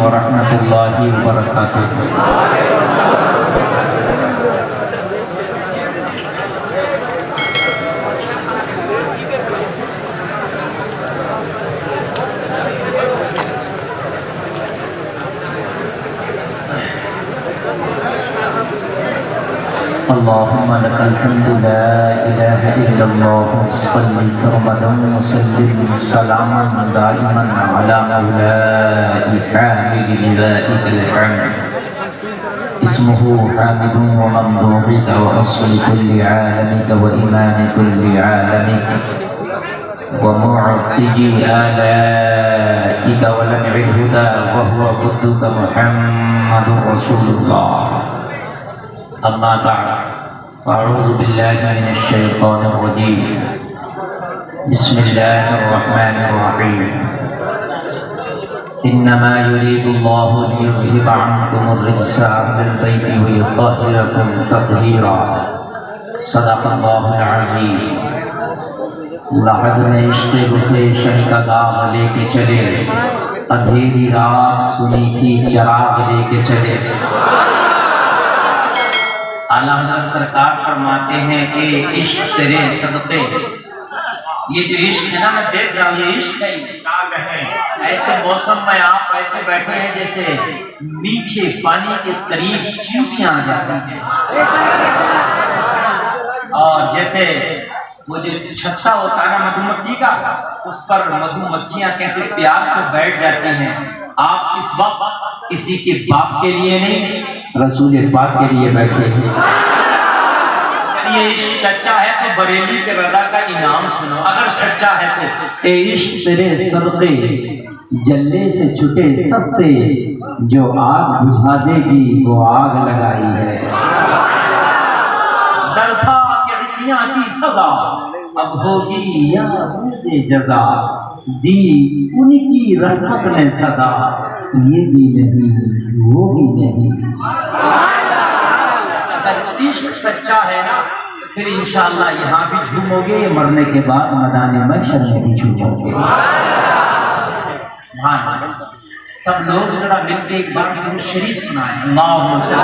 ورحمۃ اللہ وبرکاتہ۔ اللهم لك الحمد لا إله إلا الله، صل سرمدا وسلم سلاما دائما على مولاي حامد لذائك الحمد، اسمه حامد وممدوحك وأصل كل عالمك وإمام كل عالمك ومعتجي آلائك ولمع الهدى وهو قدك محمد رسول الله. أما بعد فأعوذ بالله من الشيطان الرجيم، بسم الله الرحمن الرحيم. إنما يريد الله ليذهب عنكم الرجس أهل البيت ويطهركم تطهيرا. صدق الله العظيم. لحد میں عشق رخ کا داغ لے کے چلے، اندھیری رات سنی تھی چراغ لے کے چلے. اعلیٰ حضرت سرکار فرماتے ہیں کہ عشق تیرے صدقے، یہ جو عشق ہے نا میں دیکھ رہا ہوں، یہ عشق ہے. ایسے موسم میں آپ ایسے بیٹھے ہیں جیسے میٹھے پانی کے قریب چیونٹیاں آ جاتی ہیں، اور جیسے وہ جو چھتا ہوتا ہے نا مدھو مکھی کا، اس پر مدھو مکھیاں کیسے پیار سے بیٹھ جاتی ہیں. آپ اس وقت کسی کے باپ کے لیے نہیں، رسول پاک کے لیے بیٹھے تھے. یہ عشق سچا ہے تو بریلی کے رضا کا انعام سنو، اگر سچا ہے تو اے عشق تیرے صدقے جلنے سے چھٹے سستے، جو آگ بجھا دے گی وہ آگ لگائی ہے. ڈر تھا کہ عصیاں کی سزا اب ہوگی یا روز جزا، دی ان کی رحمت نے سزا، یہ بھی نہیں وہ بھی نہیں. اگر عشق سچا ہے نا پھر انشاءاللہ یہاں بھی جھومو گے، مرنے کے بعد میدان محشر میں بھی جھومو گے. سب لوگ ذرا مل کے ایک بار درود شریف سنائیں. اللہم صل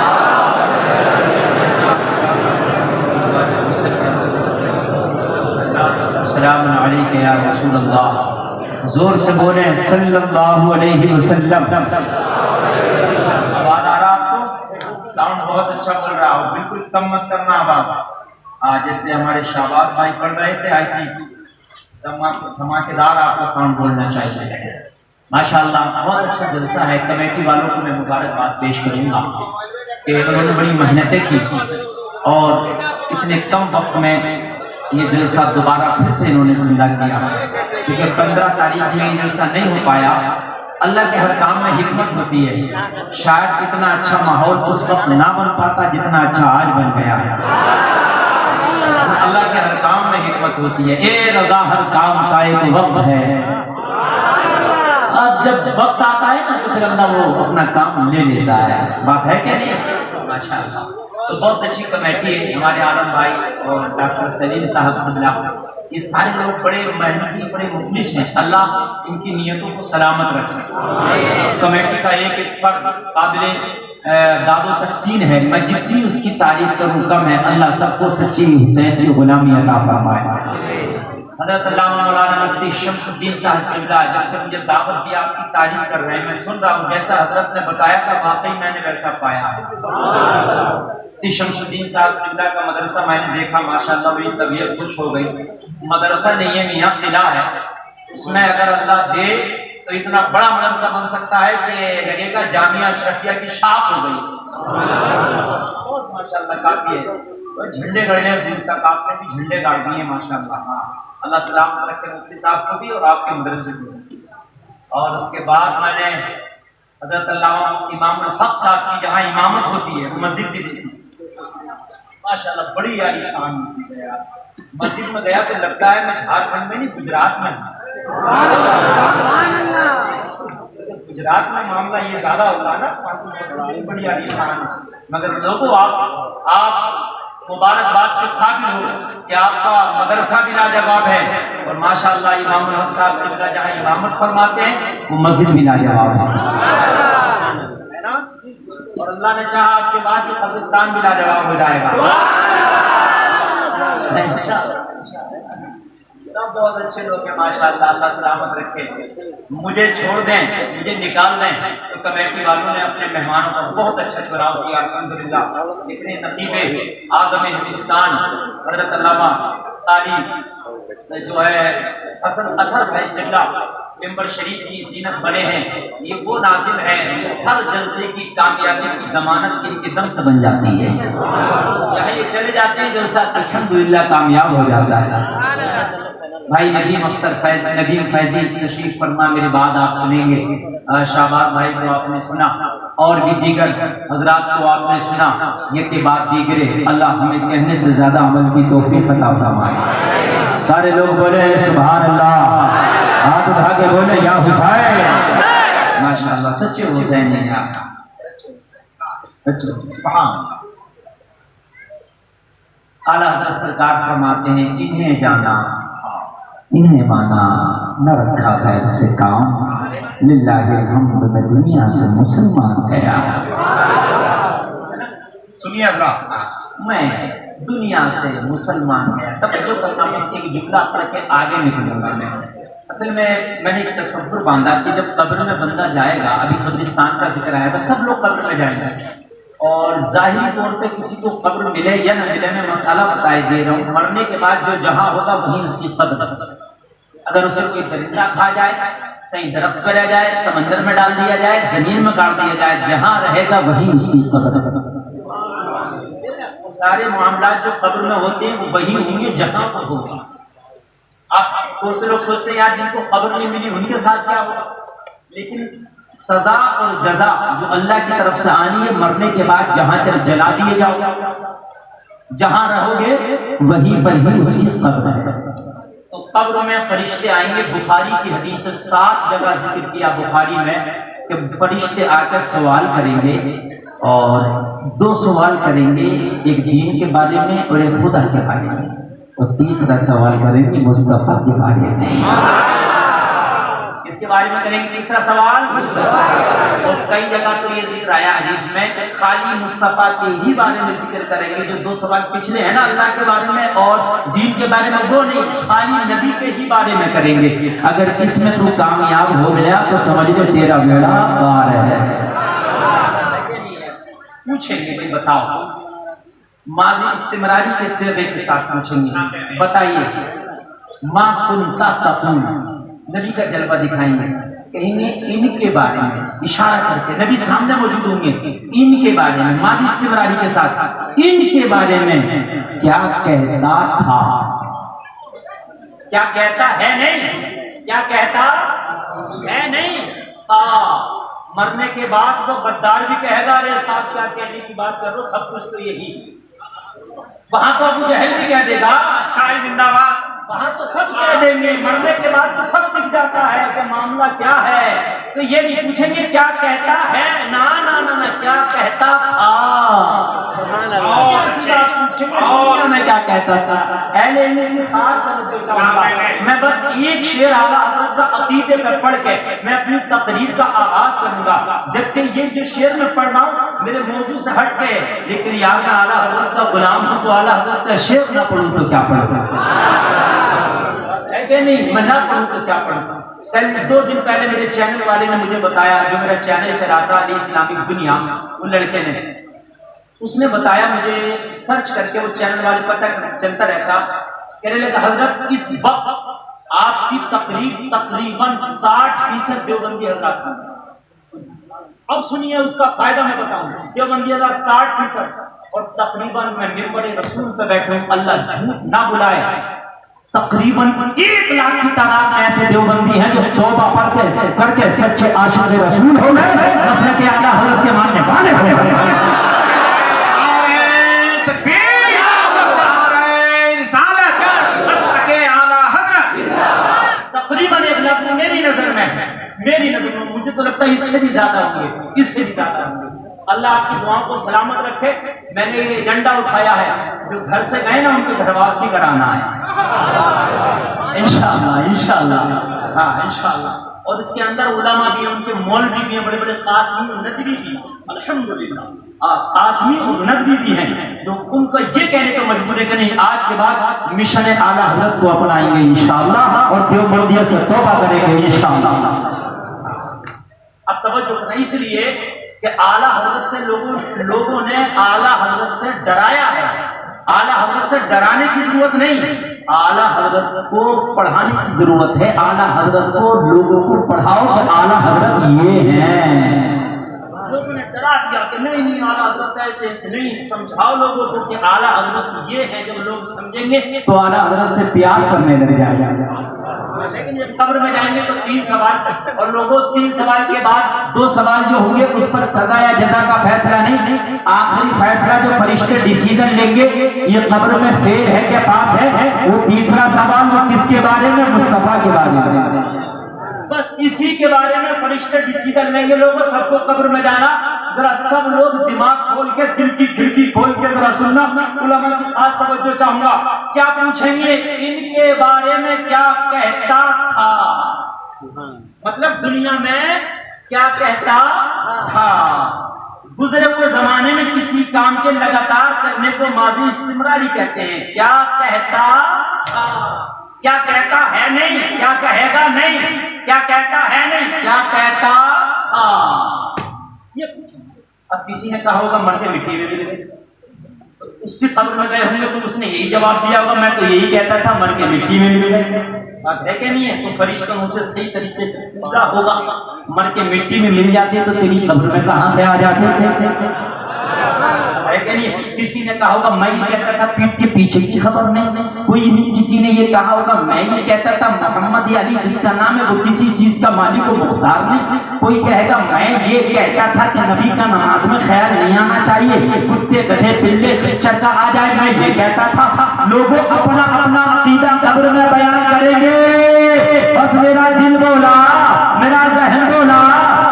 سلام علیک یا رسول اللہ. زور سے بولیں صلی اللہ علیہ وسلم. آواز آ رہا آپ کو؟ ساؤنڈ بہت اچھا بول رہا ہو، بالکل کم مت کرنا آواز. جیسے ہمارے شہباز بھائی پڑھ رہے تھے ایسی دھماکے دار آپ کو ساؤنڈ بولنا چاہیے. ماشاءاللہ بہت اچھا جلسہ ہے. کمیٹی والوں کو میں مبارکباد پیش کروں گا کہ انہوں نے بڑی محنتیں کی اور اتنے کم وقت میں یہ جلسہ دوبارہ پھر سے انہوں نے زندہ کیا، کیونکہ 15 تاریخ میں یہ جلسہ نہیں ہو پایا. اللہ کے ہر کام میں حکمت ہوتی ہے. شاید اتنا اچھا ماحول اس وقت نہ بن پاتا جتنا اچھا آج بن گیا ہے. اللہ کے ہر کام میں حکمت ہوتی ہے. اے رضا ہر کام کا ایک وقت ہے، اب جب وقت آتا ہے نا تو پھر اللہ وہ اپنا کام لے لیتا ہے. بات ہے کہ نہیں؟ ماشاءاللہ. تو بہت اچھی کمیٹی ہے. ہمارے عالم بھائی اور ڈاکٹر سلیم صاحب اللہ، یہ سارے لوگ بڑے محنتی بڑے مخلص ہیں. اللہ ان کی نیتوں کو سلامت رکھے. کمیٹی کا ایک ایک فرد قابل داد و تحسین ہے، میں جتنی اس کی تعریف کروں کم ہے. اللہ سب کو سچی حسین کی غلامی عطا فرمائے. حضرت علامہ مولانا مفتی شمس الدین صاحب قبلہ جب سے مجھے دعوت دی آپ کی تعریف کر رہے ہیں، میں سن رہا ہوں جیسا حضرت نے بتایا تھا واقعی میں نے ویسا پایا ہے. شمس الدین صاحب قبلہ کا مدرسہ میں نے دیکھا، ماشاءاللہ میری طبیعت خوش ہو گئی. مدرسہ نہیں ہے میاں قلعہ ہے، اس میں اگر اللہ دے تو اتنا بڑا مدرسہ بن سکتا ہے کہ لگے گا جامعہ اشرفیہ کی شاخ ہو گئی. بہت ماشاءاللہ کافی ہے. جھنڈے گڑنے دن تک آپ نے بھی جھنڈے گاڑ دیے ماشاءاللہ. ہاں اللہ سلامت رکھے مفتی صاحب کو بھی اور آپ کے مدرسے کو. اور اس کے بعد میں نے حضرت علامہ امام الحق صاحب کی جہاں امامت ہوتی ہے مسجد بھی دیکھی ماشاءاللہ، بڑی عالی شان مسجد ہے. مسجد میں گیا تو لگتا ہے میں جھارکھنڈ میں نہیں گجرات میں ہوں. گجرات میں معاملہ یہ زیادہ ہوتا ہے نا، بڑی عالی شان. مگر لوگوں آپ مبارکباد کے قابل ہو کہ آپ کا مدرسہ بھی لاجواب ہے اور ماشاءاللہ امام الحق صاحب قبلہ جہاں امامت فرماتے ہیں وہ مسجد بھی لاجواب ہے نا، اور اللہ نے چاہا آج کے بعد یہ قبرستان بھی لاجواب ہو جائے گا انشاءاللہ۔ سب بہت اچھے لوگ ہیں ماشاءاللہ، اللہ سلامت رکھے۔ مجھے چھوڑ دیں، مجھے نکال دیں تو کمیٹی والوں نے اپنے مہمانوں کا بہت اچھا چراغ کیا الحمدللہ۔ اتنے نقیب اعظم ہندوستان حضرت علامہ قاری جو ہے حسن اطہر بھائی جلہ ممبر شریف کی زینت بنے ہیں، یہ وہ ناظم ہے ہر جلسے کی کامیابی کی ضمانت ان کے دم سے بن جاتی ہے۔ یہاں یہ چلے جاتے ہیں جلسہ الحمدللہ کامیاب ہو جاتا ہے۔ بھائی ندیم فیضی تشریف فرما، میرے بعد آپ سنیں گے۔ شہباز بھائی کو آپ نے سنا اور بھی دیگر حضرات کو آپ نے سنا، یہ کے بعد دیگرے اللہ ہمیں کہنے سے زیادہ عمل کی توفیق عطا فرمائے۔ سارے لوگ بولے سبحان اللہ، ہاتھ اٹھا کے بولے یا حسین۔ ماشاءاللہ سچے حسین ہیں یار، سچے سبحان۔ اعلیٰ حضرت سرکار فرماتے ہیں انہیں جانا انہیں مانا نہ رکھا خیر سے کام، للہ الحمد میں دنیا سے مسلمان گیا۔ سنیے حضرات، میں دنیا سے مسلمان گیا۔ توجہ کرنا، اس ایک جملہ پڑھ کے آگے نکلوں گا میں۔ اصل میں نے ایک تصور باندھا کہ جب قبر میں بندہ جائے گا، ابھی قبرستان کا ذکر آیا تھا، سب لوگ قبر میں جائیں گے اور ظاہری طور پہ کسی کو قبر ملے یا نہ ملے، میں مسئلہ بتائے دے رہا ہوں۔ مرنے کے بعد جو جہاں ہوگا وہیں اس کی قبر، اگر اسے کوئی درندہ کھا جائے، کہیں درخت پہ رہ جائے، سمندر میں ڈال دیا جائے، زمین میں گاڑ دیا جائے، جہاں رہے گا وہیں اس کی قبر۔ سارے معاملات جو قبر میں ہوتے ہیں وہ وہی ہوں گے جہاں پر ہوگا۔ آپ بہت سے لوگ سوچتے ہیں یار جن کو قبر نہیں ملی ان کے ساتھ کیا ہوگا، لیکن سزا اور جزا جو اللہ کی طرف سے آنی ہے، مرنے کے بعد جہاں جلا دیے جاؤ، جہاں رہو گے وہیں پر ہی اس کی قبر ہے۔ تو قبر میں فرشتے آئیں گے، بخاری کی حدیث 7 جگہ ذکر کیا بخاری میں کہ فرشتے آ کر سوال کریں گے، اور 2 سوال کریں گے، ایک دین کے بارے میں اور ایک خدا کے بارے میں، اور تیسرا سوال کریں گے مصطفیٰ کے بارے میں۔ اس کے بارے میں کریں گے تیسرا سوال مصطفیٰ، اور کئی جگہ تو یہ ذکر آیا حدیث میں خالی مصطفیٰ کے ہی بارے میں ذکر کریں گے، جو 2 سوال پچھلے ہیں نا اللہ کے بارے میں اور دین کے بارے میں وہ نہیں، خالی نبی کے ہی بارے میں کریں گے۔ اگر اس میں تو کامیاب ہو گیا تو سمجھ لو تیرا بیڑا پار ہے۔ پوچھیں گے بھائی بتاؤ، ماضی استمراری کے صیغے کے ساتھ پوچھیں گے، بتائیے ما کنت تقول، نبی کا جلوہ دکھائیں گے، کہیں گے ان کے بارے میں، اشارہ کرتے نبی سامنے موجود ہوں گے، ان کے بارے میں، ماضی استمراری کے ساتھ ان کے بارے میں کیا کہتا تھا، کیا کہتا ہے نہیں، کیا کہتا ہے نہیں۔ مرنے کے بعد تو غدار بھی کہے گا ارے صاحب کیا کہنے کی بات کر رہو، سب کچھ تو یہی، وہاں تو ابو جہل بھی کہہ دے گا اچھا ہے زندہ باد، وہاں تو سب کہہ دیں گے، مرنے کے بعد تو سب دکھ جاتا ہے کہ معاملہ کیا ہے۔ تو یہ نہیں پوچھیں گے کیا کہتا ہے، نا نا نا نا کیا کہتا تھا، اور میں کیا کہتا تھا۔ اہل علم کی خاص توجہ چاہوں گا، میں بس ایک شعر اعلیٰ حضرت کا عقیدے پہ پڑھ کے میں اپنی تقریر کا آغاز کروں گا، جبکہ یہ جو شعر میں پڑھ رہا ہوں میرے موضوع سے ہٹ کے، لیکن یار میں اعلیٰ حضرت کا غلام ہوں تو اعلیٰ حضرت کا شعر نہ پڑھوں تو کیا پڑھوں، کہ نہیں میں نہ پڑھوں تو کیا پڑھوں۔ کل 2 دن پہلے میرے چینل والے نے مجھے بتایا، جو میرا چینل چلاتا علی اسلامک دنیا، وہ لڑکے نے، اس نے بتایا مجھے سرچ کر کے، وہ چینل والے پتہ چلتا رہتا، کہنے لگا حضرت اس وقت آپ کی تقریر تقریباً 60% دیوبندی حضرات سنتے۔ اب سنیے اس کا فائدہ میں بتاؤں، دیوبندی حضرات 60%، اور تقریباً میں ممبر رسول پہ بیٹھا ہوں، اللہ جھوٹ نہ بلائے، تقریباً 1 لاکھ کی تعداد میں ایسے دیوبندی ہیں جو توبہ پڑھتے کر کے سچے عاشق رسول ہو گئے، مسلک اعلیٰ حضرت کے ماننے والے ہو گئے۔ تقریباً 1 لاکھ میری نظر میں مجھے تو لگتا ہے اس سے بھی زیادہ ہوں گے، اس سے بھی زیادہ ہوں گے۔ اللہ آپ کی دعاؤں کو سلامت رکھے. میں نے یہ ایجنڈا اٹھایا ہے، جو گھر سے گئے نا ان کو گھر واپسی کرانا ہے انشاءاللہ انشاءاللہ. ہاں انشاءاللہ. اور اس کے اندر علماء بھی ہیں، ان کے مولوی بھی ہیں، بڑے بڑے قاسمی اور ندوی بھی ہیں الحمدللہ. قاسمی اور ندوی بھی ہیں جو ان کو یہ کہنے کو مجبور ہے کہ نہیں آج کے بعد مشن اعلیٰ حضرت کو اپنائیں گے انشاءاللہ اور دیوبندیت سے توبہ کریں گے انشاءاللہ. اب توجہ کریں اس لیے کہ اعلیٰ حضرت سے لوگوں نے اعلیٰ حضرت سے ڈرایا ہے. اعلیٰ حضرت سے ڈرانے کی ضرورت نہیں، اعلیٰ حضرت کو پڑھانے کی ضرورت ہے. اعلیٰ حضرت کو لوگوں کو پڑھاؤ کہ اعلیٰ حضرت یہ ہیں. لوگوں نے ڈرا دیا کہ نہیں اعلیٰ حضرت ایسے نہیں. سمجھاؤ لوگوں کو کہ اعلیٰ حضرت یہ ہے. جب لوگ سمجھیں گے تو اعلیٰ حضرت سے پیار کرنے لگ جائے گا. لیکن جب قبر میں جائیں گے تو 3 سوال، اور لوگوں 3 سوال کے بعد 2 سوال جو ہوں گے اس پر سزا یا جزا کا فیصلہ نہیں، آخری فیصلہ جو فرشتے ڈیسیژن لیں گے یہ قبر میں فیل ہے کہ پاس ہے. وہ تیسرا سوال وہ کس کے بارے میں؟ مصطفیٰ کے بارے میں. بس اسی کے بارے میں فرشتے ڈیسیژن لیں گے. لوگوں سب کو قبر میں جانا، ذرا سب لوگ دماغ کھول کے دل کی کھڑکی کھول کے ذرا سننا. علماء کی خاص توجہ چاہوں گا. کیا پوچھیں گے؟ ان کے بارے میں کیا کہتا تھا، مطلب دنیا میں کیا کہتا تھا. گزرے ہوئے زمانے میں کسی کام کے لگاتار کرنے کو ماضی استمراری کہتے ہیں. کیا کہتا تھا، کیا کہتا ہے نہیں، کیا کہے گا نہیں، کیا کہتا ہے نہیں، کیا کہتا تھا. یہ پوچھیں. اب کسی نے کہا ہوگا مر کے مٹی میں مل گئے، اس کی قبر میں گئے ہوں گے تو اس نے یہی جواب دیا ہوگا میں تو یہی کہتا تھا مر کے مٹی میں مل گئے. بات ہے کہ نہیں ہے؟ تو فرشتوں نے اسے صحیح طریقے سے پوچھا ہوگا مر کے مٹی میں مل جاتے تو تیری قبر میں کہاں سے آ جاتے ہے کہ نہیں؟ کسی نے کہا ہوگا میں یہ کہتا تھا پیٹ کے پیچھے کی خبر نہیں. کوئی نہیں. کسی نے یہ کہا ہوگا میں یہ کہتا تھا محمد علی جس کا نام ہے وہ کسی چیز کا مالک و مختار نہیں. کوئی کہے گا میں یہ کہتا تھا کہ نبی کا نماز میں خیال نہیں آنا چاہیے، کتے گدھے پلے خچر کا آ جائے میں یہ کہتا تھا. لوگوں اپنا اپنا عقیدہ قبر میں بیان کریں گے. بس میرا دل بولا، میرا ذہن بولا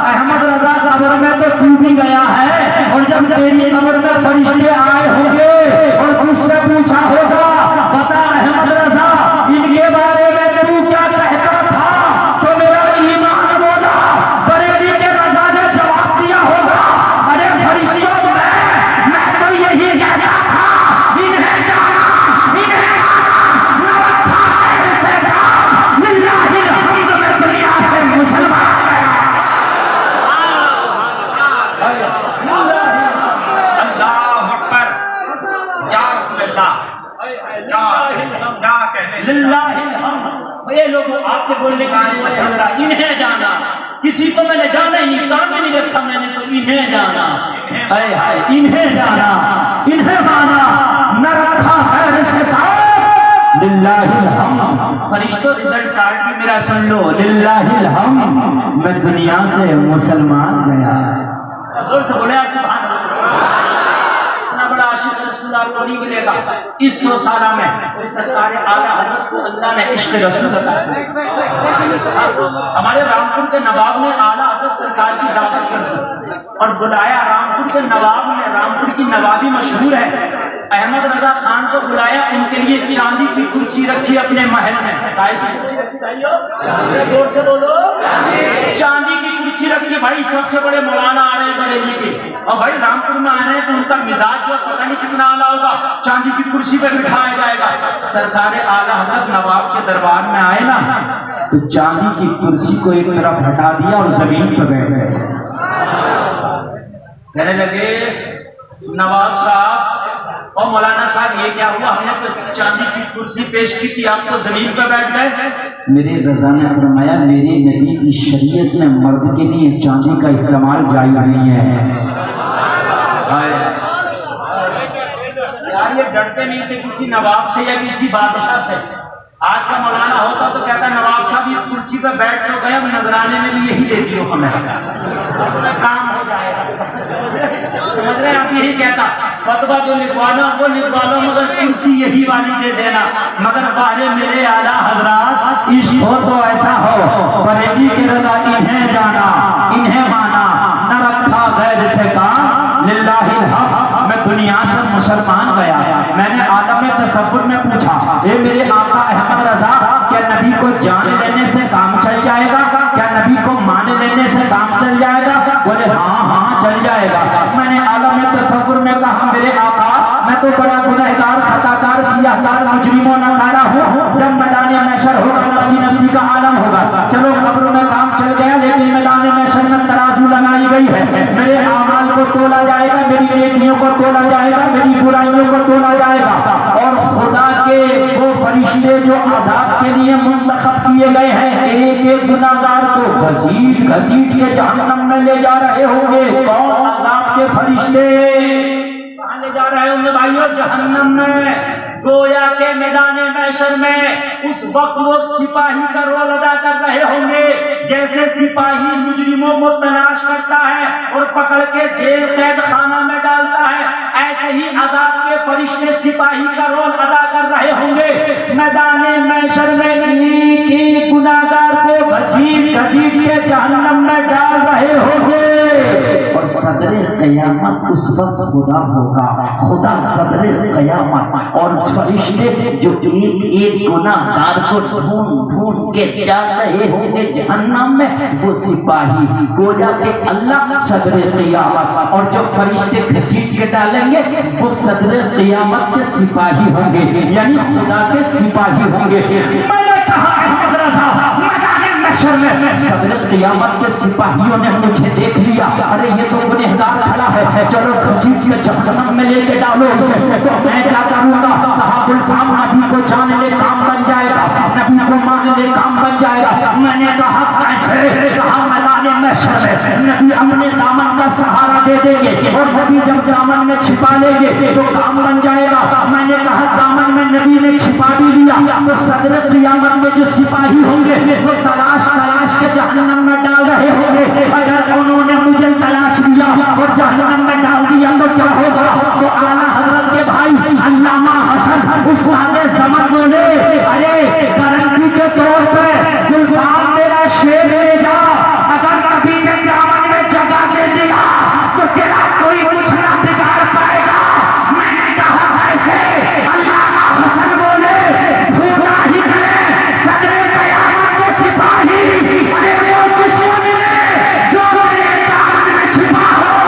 احمد رضا قبر میں تو تو بھی گیا ہے، اور جب تیری قبر میں فرشتے آئے ہوں گے اور تجھ سے پوچھا ہوگا بتا احمد رضا ان کے بارے میں تو کیا کہتا تھا، تو میرا ایمان بولا بریلی کے رضا نے جواب دیا ہوگا ارے فرشتوں میں تو یہی کہتا تھا انہیں جانا انہیں آنا نہ رکھا ایسے کام للہ الحمد میں دنیا سے مسلمان یہ لوگوں آپ کے بولنے کا انہیں جانا. کسی کو میں نے جانا ہی نہیں، کام میں نہیں رکھا میں نے تو انہیں جانا. انہیں جانا انہیں مانا نہ رکھا خیر سے صاحب للہ الحمد. فرشتوں رزلٹ کارڈ بھی میرا سن لو للہ الحمد میں دنیا سے مسلمان گیا. زور سے بولے آپ سبحان اللہ. بڑا عاشق رسول اللہ کو نہیں ملے گا اس 100 سالہ میں. سرکار اعلیٰ حضرت کو اللہ نے عشق رسول عطا کیا. ہمارے رامپور کے نواب نے اعلیٰ حضرت سرکار کی دعوت کر دی اور بلایا. رامپور کے نواب نے، رامپور کی نوابی مشہور ہے، احمد رضا خان کو بلایا. ان کے لیے چاندی کی کرسی رکھی اپنے محل میں. زور سے بولو چاندی کی کرسی رکھی. بھائی سب سے بڑے مولانا آ رہے ہیں بریلی کے، اور بھائی رامپور میں آ رہے ہیں تو ان کا مزاج جو پتہ نہیں کتنا اعلیٰ ہوگا. چاندی کی کرسی پہ بٹھایا جائے گا. سرکار اعلیٰ حضرت نواب کے دربار میں آئے نا تو چاندی کی کرسی کو ایک طرف ہٹا دیا اور زمین پہ بیٹھ گئے. کہنے لگے نواب صاحب اور مولانا صاحب یہ کیا ہوا، ہم نے تو چاندی کی کرسی پیش کی تھی آپ تو زمین پہ بیٹھ گئے. میرے رضا نے فرمایا میرے نبی کی شریعت میں مرد کے لیے چاندی کا استعمال جائز نہیں ہے. یار یہ ڈرتے نہیں تھے کسی نواب سے یا کسی بادشاہ سے. آج کا مولانا ہوتا تو کہتا نواب صاحب یہ کرسی پہ بیٹھ تو گئے، نذرانے میں بھی یہی دے دیو ہمیں کام ہو جائے گا. سمجھ رہے ہیں آپ؟ یہی کہتا فتویٰ جو لکھوانا وہ لکھوا لو مگر کرسی یہی والی دے دینا. مگر بارے میرے اعلیٰ حضرات عشق ہو تو ایسا ہو بریلی کے رضا انہیں جانا انہیں مانا نہ رکھا غیر سے کام تصور میں پوچھا اے میرے آقا احمد رضا کیا نبی کو جان لینے سے کام چل جائے گا؟ کیا نبی کو مان لینے سے کام چل جائے گا؟ بولے ہاں چل جائے گا۔ میں نے عالم تصور میں کہا میرے آقا میں تو بڑا گنہگار خطا کار سیاہ کار مجرم و ناکارہ ہوں، جب میدان محشر ہوگا نفسی نفسی کا عالم ہوگا، چلو قبر میں کام چل گیا لیکن میدان محشر میں ترازو لگائی گئی ہے، میرے اعمال کو تولا جائے گا، میری نیکیوں کو تولا جائے گا، میری برائیوں کو تولا جائے گا، اور خدا کے وہ فرشتے جو عذاب کے لیے منتخب کیے گئے ہیں ایک ایک گناہگار کو گھسیٹ گھسیٹ کے جہنم میں لے جا رہے ہوں گے۔ کون؟ عذاب کے فرشتے۔ کہاں لے جا رہے ہوں گے بھائیو؟ جہنم میں۔ گویا کے میدان محشر میں اس وقت وہ سپاہی کا رول ادا کر رہے ہوں گے جیسے سپاہی مجرموں کو تلاش کرتا ہے اور پکڑ کے جیل قید خانہ میں ڈالتا ہے، ایسے ہی عذاب کے فرشتے سپاہی کا رول ادا کر رہے ہوں گے میدان محشر میں، ایک ایک گناہگار کو گھسیٹ گھسیٹ کے جہنم میں ڈال رہے ہوں گے۔ اور صدر قیامت اس وقت خدا ہوگا، خدا صدر قیامت، اور فرشتے جو ایک ایک گناہگار کو ڈھونڈ ڈھونڈ کے ڈال رہے ہوں گے جہنم میں، وہ سپاہی گویا کہ اللہ صدر قیامت، اور جو فرشتے گھسیٹ کے ڈالیں گے وہ صدر قیامت کے سپاہی ہوں گے، یعنی خدا کے سپاہی ہوں گے۔ میں نے کہا احمد رضا میدان محشر میں صدر قیامت کے سپاہیوں نے مجھے دیکھ لیا، ارے یہ تو گنہگار کھڑا ہے، چلو گھسیٹ کے جہنم میں لے کے ڈالو اسے، تو میں کیا کروں گا؟ کہا گلفام نبی کو جان لے کام بن جائے گا، نبی کو مان لے کام بن جائے گا۔ میں نے کہا کیسے؟ کہا میدان محشر میں نبی اپنے دامن کا سہارا دے دیں گے اور نبی جب دامن میں چھپا لیں گے تو کام بن جائے گا۔ میں نے کہا دامن میں نبی نے چھپا بھی لیا تو صدر قیامت کے جو سپاہی ہوں گے وہ تلاش تلاش کے جہنم میں ڈال رہے ہوں گے۔ اگر انہوں نے مجھے تلاش لیا اور جہنم میں ڈال دیا تو کیا ہوگا؟ تو اعلیٰ حضرت کے بھائی علامہ حسن استاد زمن بولے ارے گارنٹی کے طور پہ گلفام میرا شیر لے جا، اگر نبی نے دامن میں جگہ دے دیا تو تیرا کوئی کچھ نہ بگاڑ پائے گا۔ میں نے کہا کیسے؟ علامہ حسن بولے بھولا ہی کرے صدر قیامت کے سپاہی، ارے وہ کس کو ملے جو میرے دامن میں چھپا ہو۔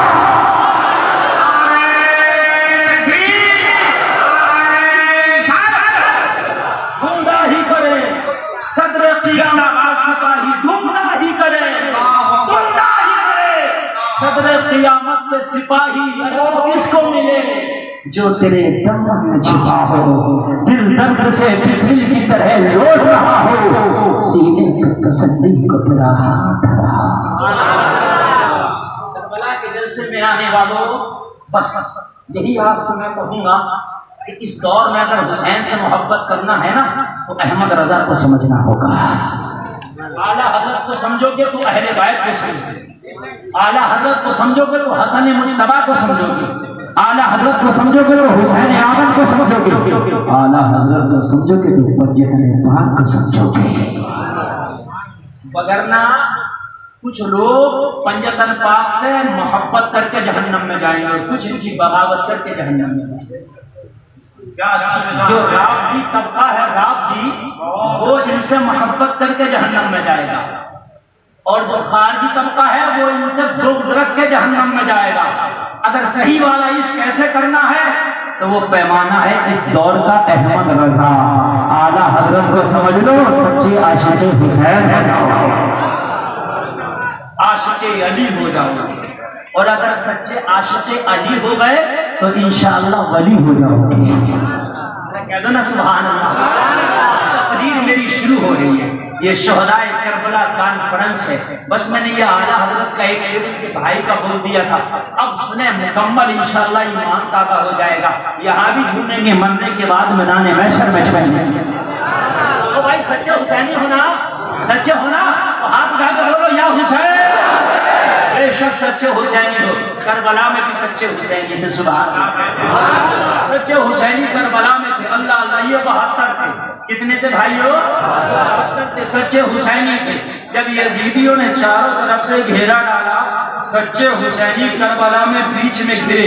صدر قیامت سپاہی ڈھونڈنا ہی کرے، ڈھونڈنا ہی کرے۔ صدر قیامت کے سپاہی کس کو ملے؟ جو تیرے دامن میں چھپا ہو، دل درد سے بسمل کی طرح لوٹ رہا ہو، سینے پر تسلی کو تیرا ہاتھ رہا۔ کربلا کے جلسے میں آنے والوں، بس یہی آپ کو میں کہوں گا کہ اس دور میں اگر حسین سے محبت کرنا ہے نا تو احمد رضا کو سمجھنا ہوگا، اعلیٰ حضرت کو سمجھو گے تو اہل بیت کو سمجھو گے، اعلیٰ حضرت کو سمجھو گے تو حسن مجتبیٰ کو سمجھو گے، اعلیٰ حضرت کو سمجھو گے تو حسین اعظم کو سمجھو گے، اعلیٰ حضرت کو سمجھو گے تو حجت پاک کو سمجھو گے۔ وگرنہ کچھ لوگ پنجتن پاک سے محبت کر کے جہنم میں جائیں گے، کچھ ان کی بغاوت کر کے جہنم میں جائیں گے۔ جو رافضی طبقہ ہے رافضی، وہ ان سے محبت کر کے جہنم میں جائے گا، اور جو خارجی طبقہ ہے وہ ان سے بغض رکھ کے جہنم میں جائے گا۔ اگر صحیح والا عشق کیسے کرنا ہے تو وہ پیمانہ ہے اس دور کا احمد رضا، اعلیٰ حضرت کو سمجھ لو، سچے عاشق حسین ہے، عاشق علی ہو جاؤ، اور اگر سچے عاشق علی ہو گئے تو انشاءاللہ ولی ہو جاؤ گے۔ کہہ دو نا سبحان اللہ۔ تقریر میری شروع ہو رہی ہے، یہ شہدائے کربلا کانفرنس ہے، بس میں نے یہ اعلیٰ حضرت کا ایک شعر کے بھائی کا بول دیا تھا، اب سنیں مکمل انشاءاللہ ایمان تازہ ہو جائے گا۔ یہاں بھی جھومیں گے، مرنے کے بعد میدان محشر میں چھوئیں گے۔ تو بھائی سچے حسینی ہونا، سچے ہونا تو ہاتھ اٹھا کے بولو یا حسین۔ بے شک سچے حسینی ہو، کربلا میں بھی سچے حسینی تھے، سبحان اللہ۔ سچے حسینی کربلا میں تھے، اللہ اللہ، یہ 72 تھے، کتنے تھے بھائیو؟ 72 تھے، سچے حسینی تھے۔ جب یزیدیوں نے چاروں طرف سے گھیرا ڈالا، سچے حسینی کربلا میں بیچ میں گھرے،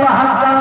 72